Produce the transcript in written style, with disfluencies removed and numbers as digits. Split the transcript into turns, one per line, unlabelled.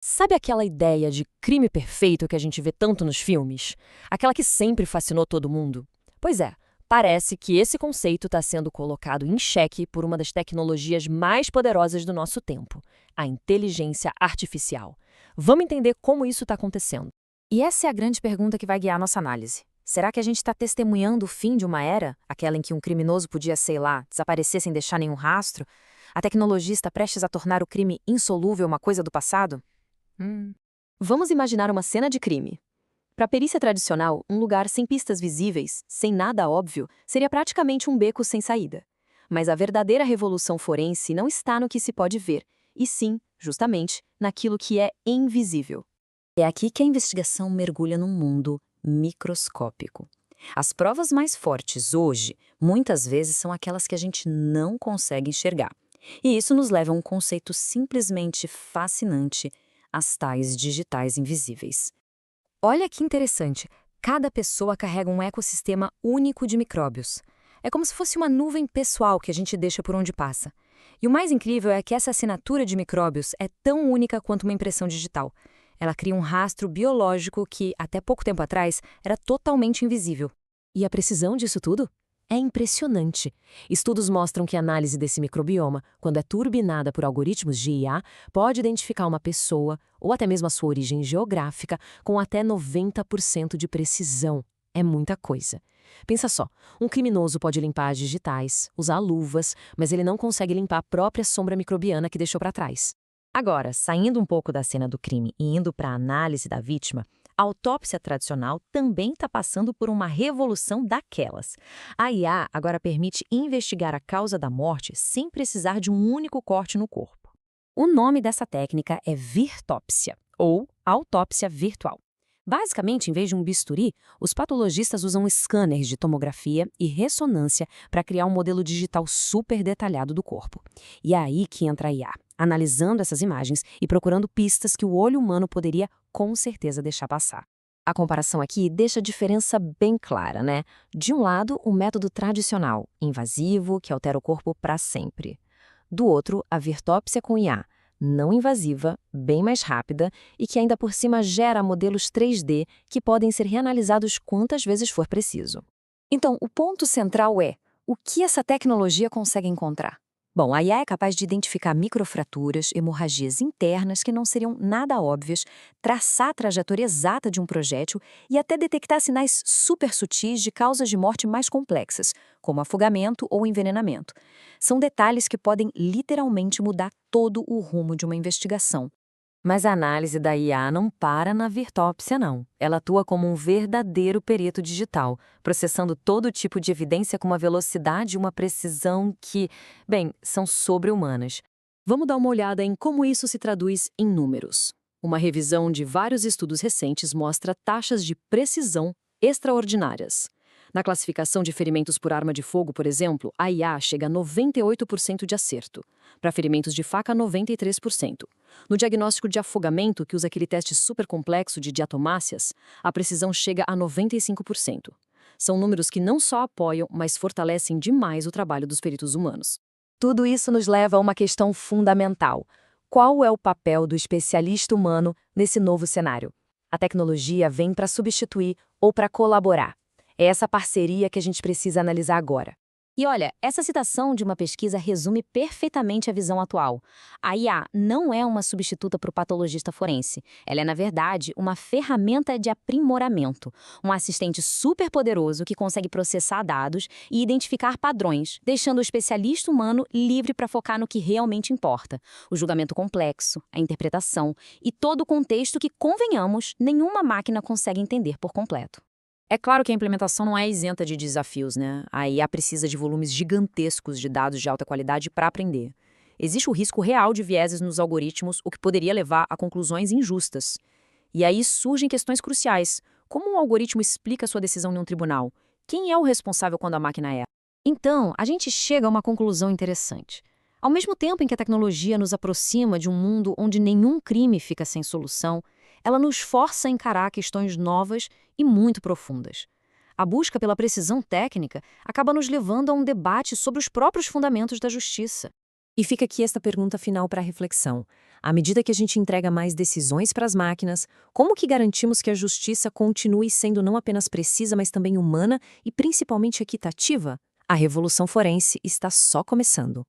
Sabe aquela ideia de crime perfeito que a gente vê tanto nos filmes? Aquela que sempre fascinou todo mundo? Pois é, parece que esse conceito está sendo colocado em xeque por uma das tecnologias mais poderosas do nosso tempo, a inteligência artificial. Vamos entender como isso está acontecendo.
E essa é a grande pergunta que vai guiar nossa análise. Será que a gente está testemunhando o fim de uma era, aquela em que um criminoso podia, sei lá, desaparecer sem deixar nenhum rastro? A tecnologia está prestes a tornar o crime insolúvel uma coisa do passado?
Vamos imaginar uma cena de crime. Para a perícia tradicional, um lugar sem pistas visíveis, sem nada óbvio, seria praticamente um beco sem saída. Mas a verdadeira revolução forense não está no que se pode ver, e sim, justamente, naquilo que é invisível.
É aqui que a investigação mergulha num mundo microscópico. As provas mais fortes hoje, muitas vezes, são aquelas que a gente não consegue enxergar. E isso nos leva a um conceito simplesmente fascinante, as tais digitais invisíveis. Olha que interessante, cada pessoa carrega um ecossistema único de micróbios. É como se fosse uma nuvem pessoal que a gente deixa por onde passa. E o mais incrível é que essa assinatura de micróbios é tão única quanto uma impressão digital. Ela cria um rastro biológico que, até pouco tempo atrás, era totalmente invisível.
E a precisão disso tudo? É impressionante. Estudos mostram que a análise desse microbioma, quando é turbinada por algoritmos de IA, pode identificar uma pessoa, ou até mesmo a sua origem geográfica, com até 90% de precisão. É muita coisa. Pensa só, um criminoso pode limpar as digitais, usar luvas, mas ele não consegue limpar a própria sombra microbiana que deixou para trás.
Agora, saindo um pouco da cena do crime e indo para a análise da vítima, a autópsia tradicional também está passando por uma revolução daquelas. A IA agora permite investigar a causa da morte sem precisar de um único corte no corpo. O nome dessa técnica é virtópsia, ou autópsia virtual. Basicamente, em vez de um bisturi, os patologistas usam scanners de tomografia e ressonância para criar um modelo digital super detalhado do corpo. E é aí que entra a IA, analisando essas imagens e procurando pistas que o olho humano poderia com certeza deixar passar. A comparação aqui deixa a diferença bem clara, né? De um lado, o método tradicional, invasivo, que altera o corpo para sempre. Do outro, a virtópsia com IA, não invasiva, bem mais rápida e que ainda por cima gera modelos 3D que podem ser reanalisados quantas vezes for preciso. Então, o ponto central é: o que essa tecnologia consegue encontrar? Bom, a IA é capaz de identificar microfraturas, hemorragias internas que não seriam nada óbvias, traçar a trajetória exata de um projétil e até detectar sinais super sutis de causas de morte mais complexas, como afogamento ou envenenamento. São detalhes que podem literalmente mudar todo o rumo de uma investigação. Mas a análise da IA não para na virtópsia, não. Ela atua como um verdadeiro perito digital, processando todo tipo de evidência com uma velocidade e uma precisão que, bem, são sobre-humanas.
Vamos dar uma olhada em como isso se traduz em números. Uma revisão de vários estudos recentes mostra taxas de precisão extraordinárias. Na classificação de ferimentos por arma de fogo, por exemplo, a IA chega a 98% de acerto. Para ferimentos de faca, 93%. No diagnóstico de afogamento, que usa aquele teste super complexo de diatomáceas, a precisão chega a 95%. São números que não só apoiam, mas fortalecem demais o trabalho dos peritos humanos. Tudo isso nos leva a uma questão fundamental. Qual é o papel do especialista humano nesse novo cenário? A tecnologia vem para substituir ou para colaborar? É essa parceria que a gente precisa analisar agora.
E olha, essa citação de uma pesquisa resume perfeitamente a visão atual. A IA não é uma substituta para o patologista forense. Ela é, na verdade, uma ferramenta de aprimoramento. Um assistente superpoderoso que consegue processar dados e identificar padrões, deixando o especialista humano livre para focar no que realmente importa. O julgamento complexo, a interpretação e todo o contexto que, convenhamos, nenhuma máquina consegue entender por completo. É claro que a implementação não é isenta de desafios, né? A IA precisa de volumes gigantescos de dados de alta qualidade para aprender. Existe o risco real de vieses nos algoritmos, o que poderia levar a conclusões injustas. E aí surgem questões cruciais. Como um algoritmo explica sua decisão em um tribunal? Quem é o responsável quando a máquina erra? Então, a gente chega a uma conclusão interessante. Ao mesmo tempo em que a tecnologia nos aproxima de um mundo onde nenhum crime fica sem solução, ela nos força a encarar questões novas e muito profundas. A busca pela precisão técnica acaba nos levando a um debate sobre os próprios fundamentos da justiça. E fica aqui esta pergunta final para reflexão. À medida que a gente entrega mais decisões para as máquinas, como que garantimos que a justiça continue sendo não apenas precisa, mas também humana e principalmente equitativa? A revolução forense está só começando.